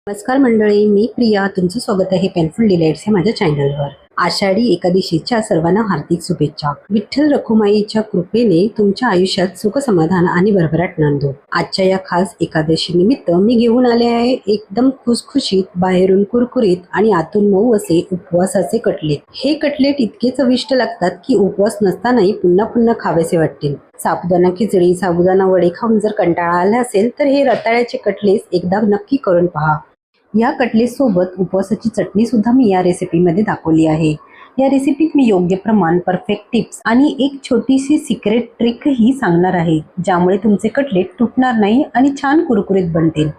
नमस्कार मंडळी, मी प्रिया. तुमचं स्वागत आहे पेनफुल डिलाइट्स या माझ्या चॅनलवर. आषाढी एकादशीच्या सर्वांना हार्दिक शुभेच्छा. विठ्ठल रखुमाईच्या कृपेने तुमच्या आयुष्यात सुख समाधान आणि भरभराट नांदो. आजच्या या खास एकादशी निमित्त मी घेऊन आले आहे एकदम खुसखुशीत, बाहेरून कुरकुरीत आणि आतून मऊ असे उपवासाचे कटलेट. हे कटलेट इतके चविष्ट लागतात की उपवास नसतानाही पुन्हा पुन्हा खावेसे वाटतील. साबुदाणा खिचडी, साबुदाणा वडे खाऊन जर कंटाळा आला असेल तर हे रताळ्याचे कटलेट एकदा नक्की करून पहा. या कटलेट सोबत उपवासाची चटणी सुद्धा मी या रेसिपीमध्ये दाखवली आहे. या रेसिपीत मी योग्य प्रमाण, परफेक्ट टिप्स आणि एक छोटीशी सिक्रेट ट्रिकही सांगणार आहे, ज्यामुळे तुमचे कटलेट तुटणार नाही आणि छान कुरकुरीत बनतील.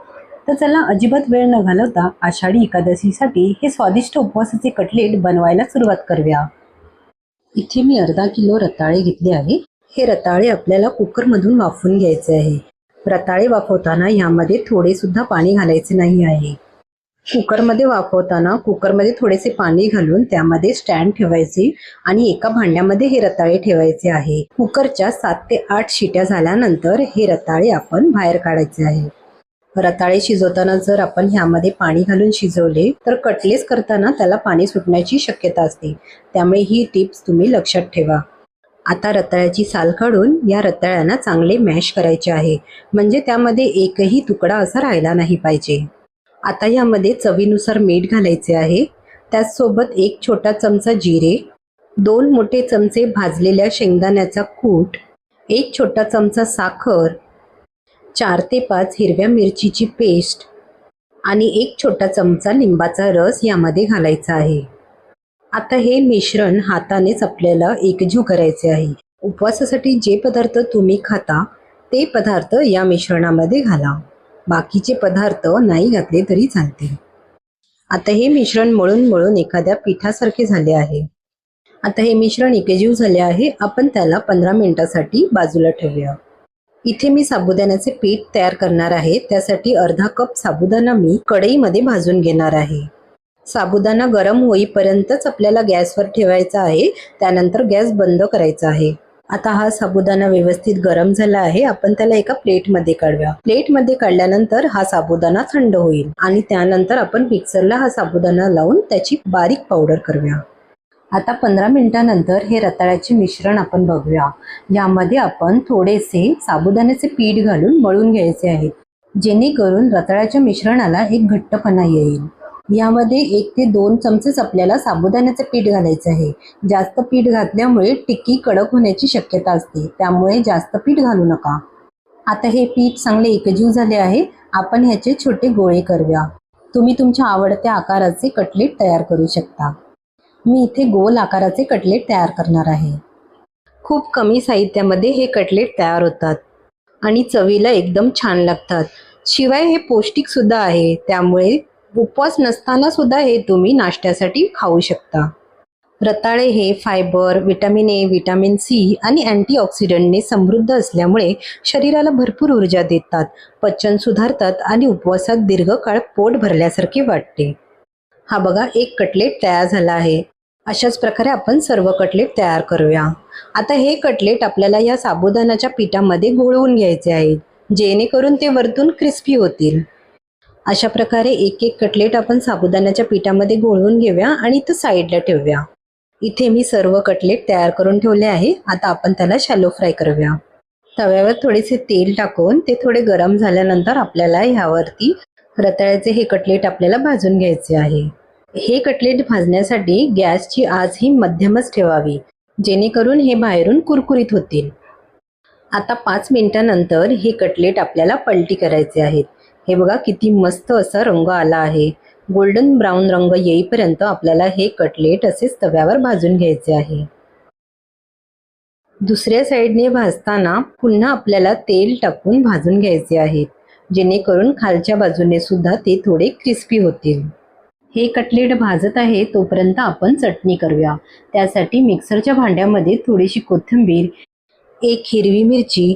तर चला अजिबात वेळ न घालवता आषाढी एकादशीसाठी हे स्वादिष्ट उपवासाचे कटलेट बनवायला सुरुवात करूया. इथे मी अर्धा किलो रताळे घेतले आहे. हे रताळे आपल्याला कुकरमधून वाफवून घ्यायचे आहे. रताळे वाफवताना यामध्ये थोडे सुद्धा पाणी घालायचे नाही आहे. कुकरमध्ये वाफवताना कुकरमध्ये थोडेसे पाणी घालून त्यामध्ये स्टँड ठेवायचे आणि एका भांड्यामध्ये हे रताळे ठेवायचे आहे. कुकरच्या 7 ते 8 शिट्या झाल्यानंतर हे रताळे आपण बाहेर काढायचे आहे. रताळे शिजवताना जर आपण ह्यामध्ये पाणी घालून शिजवले तर कटलेट करताना त्याला पाणी सुटण्याची शक्यता असते. त्यामुळे ही टिप्स तुम्ही लक्षात ठेवा. आता रताळ्याची साल काढून या रताळ्यांना चांगले मॅश करायचे आहे, म्हणजे त्यामध्ये एकही तुकडा असा राहिला नाही पाहिजे. आता यामध्ये चवीनुसार मीठ घालायचे आहे. त्याचसोबत 1 छोटा चमचा जिरे, 2 मोठे चमचे भाजलेल्या शेंगदाण्याचा कूट, 1 छोटा चमचा साखर, 4 ते 5 हिरव्या मिरचीची पेस्ट आणि 1 छोटा चमचा लिंबाचा रस यामध्ये घालायचा आहे. आता हे मिश्रण हातानेच आपल्याला एकजीव करायचे आहे. उपवासासाठी जे पदार्थ तुम्ही खाता ते पदार्थ या मिश्रणामध्ये घाला. बाकीचे पदार्थ नाही घातले तरी चालतील. आता हे मिश्रण मळून मळून एखाद्या पिठासारखे झाले आहे. आता हे मिश्रण एकजीव झाले आहे. आपण त्याला 15 मिनिटासाठी बाजूला ठेवूया. इथे मी साबुदाण्याचे पीठ तयार करणार आहे. त्यासाठी अर्धा कप साबुदाणा मी कढईमध्ये भाजून घेणार आहे. साबुदाणा गरम होईपर्यंतच आपल्याला गॅसवर ठेवायचा आहे. त्यानंतर गॅस बंद करायचा आहे. आता हा साबुदाणा व्यवस्थित गरम झाला आहे. आपण त्याला एका प्लेटमध्ये काढूया. प्लेटमध्ये काढल्यानंतर हा साबुदाणा थंड होईल आणि त्यानंतर आपण मिक्सरला हा साबुदाणा लावून त्याची बारीक पावडर करूया. आता 15 मिनिटांनंतर हे रताळ्याचे मिश्रण आपण बघूया. यामध्ये आपण थोडेसे साबुदाण्याचे पीठ घालून मळून घ्यायचे आहे, जेणेकरून रताळ्याच्या मिश्रणाला एक घट्टपणा येईल. यामध्ये 1 ते 2 चमचेच आपल्याला साबुदाण्याचे पीठ घालायचे आहे. जास्त पीठ घातल्यामुळे टिक्की कडक होण्याची शक्यता असते, त्यामुळे जास्त पीठ घालू नका. आता हे पीठ चांगले एकजीव झाले आहे. आपण ह्याचे छोटे गोळे करूया. तुम्ही तुमच्या आवडत्या आकाराचे कटलेट तयार करू शकता. मी इथे गोल आकाराचे कटलेट तयार करणार आहे. खूप कमी साहित्यामध्ये हे कटलेट तयार होतात आणि चवीला एकदम छान लागतात. शिवाय हे पौष्टिक सुद्धा आहे, त्यामुळे उपवास नसताना सुद्धा हे तुम्ही नाश्त्यासाठी खाऊ शकता. रताळे हे fibre, vitamin A, vitamin C आणि अँटीऑक्सिडंटने समृद्ध असल्यामुळे शरीराला भरपूर ऊर्जा देतात, पचन सुधारतात आणि उपवासात दीर्घकाळ पोट भरल्यासारखे वाटते. हा बघा, एक कटलेट तयार झाला आहे. अशाच प्रकारे आपण सर्व कटलेट तयार करूया. आता हे कटलेट आपल्याला या साबुदाण्याच्या पिठामध्ये घोळवून घ्यायचे आहेत, जेणेकरून ते वरतून क्रिस्पी होतील. अशा प्रकारे एक एक कटलेट आपण साबुदाण्याच्या पिठामध्ये घोळवून घेऊया आणि तो साईडला ठेवूया. इथे मी सर्व कटलेट तयार करून ठेवले आहे. आता आपण त्याला शॅलो फ्राय करूया. तव्यावर थोडेसे तेल टाकून ते थोडे गरम झाल्यानंतर आपल्याला ह्यावरती रताळ्याचे हे कटलेट आपल्याला भाजून घ्यायचे आहे. हे कटलेट भाजण्यासाठी गॅसची आच ही मध्यमच ठेवावी, जेणेकरून हे बाहेरून कुरकुरीत होतील. आता 5 मिनिटांनंतर हे कटलेट आपल्याला पलटी करायचे आहेत. हे बघा, किती मस्त असा रंग आला आहे. गोल्डन ब्राऊन रंग येईपर्यंत आपल्याला हे कटलेट असेच तव्यावर भाजून घ्यायचे आहे. दुसऱ्या साईडने भाजताना पुन्हा आपल्याला तेल टाकून भाजून घ्यायचे आहेत, जेणेकरून खालच्या बाजूने सुद्धा ते थोडे क्रिस्पी होतील. हे कटलेट भाजत आहे तोपर्यंत आपण चटणी करूया. त्यासाठी मिक्सरच्या भांड्यामध्ये थोडीशी कोथिंबीर, 1 हिरवी मिरची,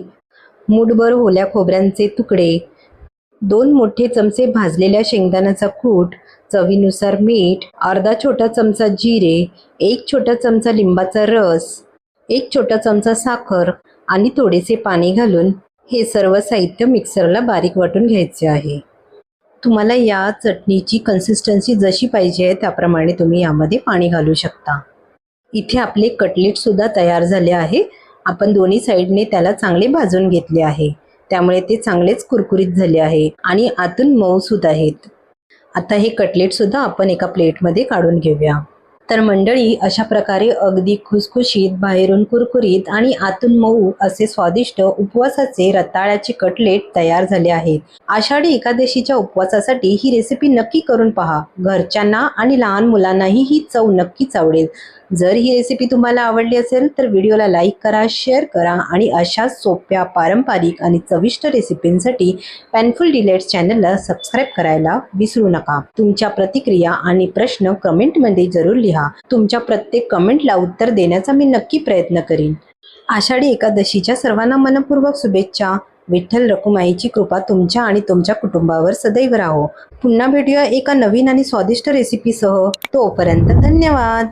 मूठभर ओल्या खोबऱ्यांचे तुकडे, 2 मोठे चमचे भाजलेल्या शेंगदाण्याचा कूट, चवीनुसार मीठ, अर्धा छोटा चमचा जिरे, 1 छोटा चमचा लिंबाचा रस, 1 छोटा चमचा साखर आणि थोडेसे पाणी घालून हे सर्व साहित्य मिक्सरला बारीक वाटून घ्यायचे आहे. तुम्हाला या चटणीची कन्सिस्टन्सी जशी पाहिजे आहे त्याप्रमाणे तुम्ही यामध्ये पाणी घालू शकता. इथे आपले कटलेट सुद्धा तयार झाले आहे. आपण दोन्ही साईडने त्याला चांगले भाजून घेतले आहे, त्यामुळे ते चांगलेच कुरकुरीत झाले आहे आणि आतून मऊसूत आहेत. आता हे कटलेट सुद्धा आपण एका प्लेटमध्ये काढून घेऊया. तर मंडळी, अशा प्रकारे अगदी खुसखुशीत, बाहेरून कुरकुरीत आणि आतून मऊ असे स्वादिष्ट उपवासाचे रताळ्याचे कटलेट तयार झाले आहेत. आषाढी एकादशीच्या उपवासासाठी ही रेसिपी नक्की करून पहा. घरच्यांना आणि लहान मुलांनाही ही चव नक्कीच आवडेल. जर ही रेसिपी तुम्हाला आवडली असेल तर व्हिडिओला लाईक करा, शेअर करा आणि अशाच सोप्या, पारंपरिक आणि चविष्ट रेसिपींसाठी पेनफुल डिलाईट्स चॅनलला सबस्क्राईब करायला विसरू नका. तुमच्या प्रतिक्रिया आणि प्रश्न कमेंटमध्ये जरूर लिहा. तुमच्या प्रत्येक कमेंटला उत्तर देण्याचा मी नक्की प्रयत्न करीन. आषाढी एकादशीच्या सर्वांना मनपूर्वक शुभेच्छा. विठ्ठल रखुमाईची कृपा तुमच्या आणि तुमच्या कुटुंबावर सदैव राहो. पुन्हा भेटूया एका नवीन आणि स्वादिष्ट रेसिपीसह. तोपर्यंत धन्यवाद.